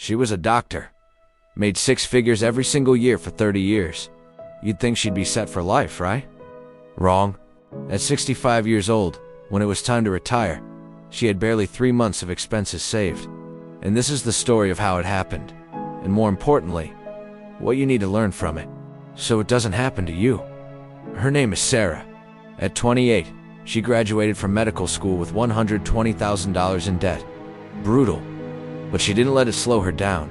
She was a doctor, made six figures every single year for 30 years. You'd think she'd be set for life, right? Wrong. At 65 years old, when it was time to retire, she had barely 3 months of expenses saved. And this is the story of how it happened, and more importantly, what you need to learn from it, so it doesn't happen to you. Her name is Sarah. At 28, she graduated from medical school with $120,000 in debt. Brutal. But she didn't let it slow her down.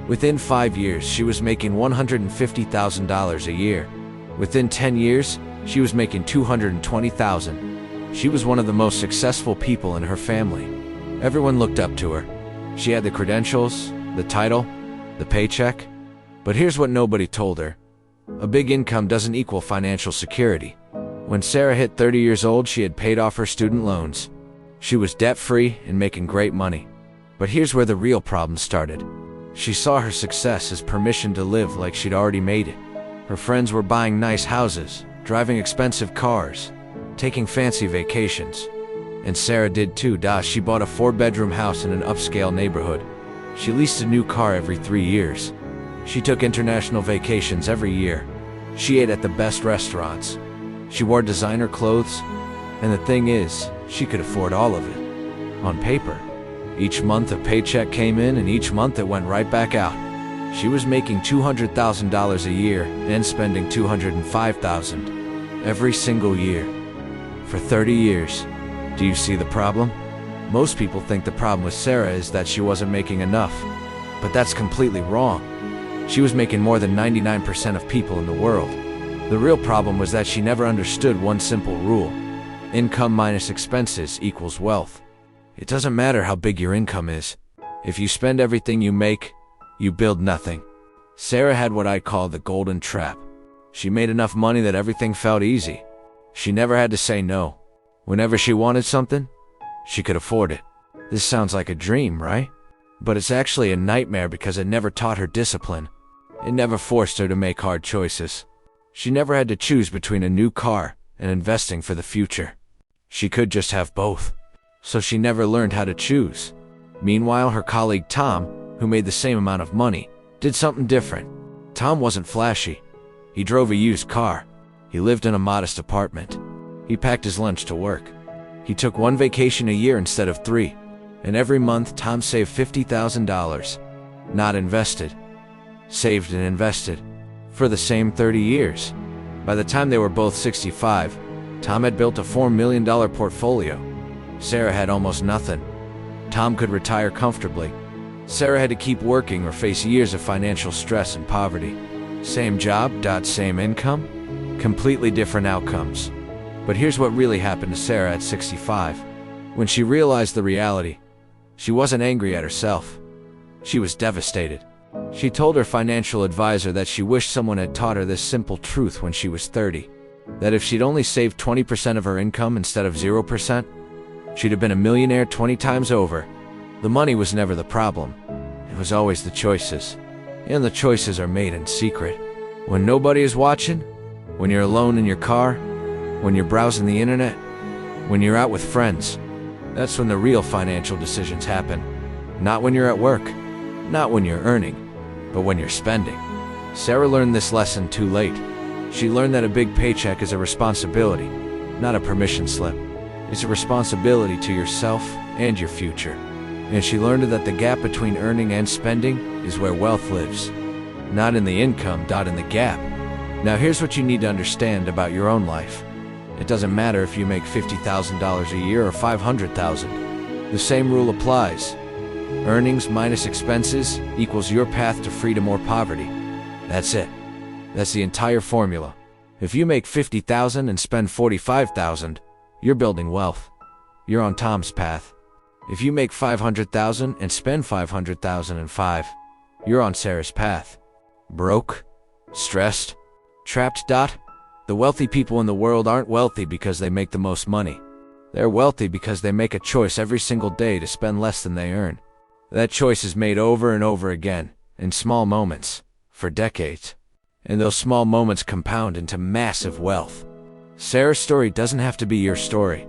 Within 5 years, she was making $150,000 a year. Within 10 years, she was making $220,000. She was one of the most successful people in her family. Everyone looked up to her. She had the credentials, the title, the paycheck. But here's what nobody told her. A big income doesn't equal financial security. When Sarah hit 30 years old, she had paid off her student loans. She was debt-free and making great money. But here's where the real problem started. She saw her success as permission to live like she'd already made it. Her friends were buying nice houses, driving expensive cars, taking fancy vacations. And Sarah did too. She bought a 4-bedroom house in an upscale neighborhood. She leased a new car every 3 years. She took international vacations every year. She ate at the best restaurants. She wore designer clothes. And the thing is, she could afford all of it. On paper. Each month a paycheck came in and each month it went right back out. She was making $200,000 a year and spending $205,000 every single year. For 30 years. Do you see the problem? Most people think the problem with Sarah is that she wasn't making enough. But that's completely wrong. She was making more than 99% of people in the world. The real problem was that she never understood one simple rule. Income minus expenses equals wealth. It doesn't matter how big your income is. If you spend everything you make, you build nothing. Sarah had what I call the golden trap. She made enough money that everything felt easy. She never had to say no. Whenever she wanted something, she could afford it. This sounds like a dream, right? But it's actually a nightmare because it never taught her discipline. It never forced her to make hard choices. She never had to choose between a new car and investing for the future. She could just have both. So she never learned how to choose. Meanwhile, her colleague Tom, who made the same amount of money, did something different. Tom wasn't flashy. He drove a used car. He lived in a modest apartment. He packed his lunch to work. He took 1 vacation a year instead of 3. And every month, Tom saved $50,000. Not invested. Saved and invested. For the same 30 years. By the time they were both 65, Tom had built a $4 million portfolio. Sarah had almost nothing. Tom could retire comfortably. Sarah had to keep working or face years of financial stress and poverty. Same job, same income, completely different outcomes. But here's what really happened to Sarah at 65. When she realized the reality, she wasn't angry at herself. She was devastated. She told her financial advisor that she wished someone had taught her this simple truth when she was 30. That if she'd only saved 20% of her income instead of 0%, she'd have been a millionaire 20 times over. The money was never the problem. It was always the choices. And the choices are made in secret. When nobody is watching, when you're alone in your car, when you're browsing the internet, when you're out with friends, that's when the real financial decisions happen. Not when you're at work, not when you're earning, but when you're spending. Sarah learned this lesson too late. She learned that a big paycheck is a responsibility, not a permission slip. It's a responsibility to yourself and your future. And she learned that the gap between earning and spending is where wealth lives. Not in the income, in the gap. Now here's what you need to understand about your own life. It doesn't matter if you make $50,000 a year or $500,000. The same rule applies. Earnings minus expenses equals your path to freedom or poverty. That's it. That's the entire formula. If you make $50,000 and spend $45,000, you're building wealth. You're on Tom's path. If you make $500,000 and spend $500,005, you're on Sarah's path. Broke? Stressed? Trapped? The wealthy people in the world aren't wealthy because they make the most money. They're wealthy because they make a choice every single day to spend less than they earn. That choice is made over and over again, in small moments, for decades. And those small moments compound into massive wealth. Sarah's story doesn't have to be your story.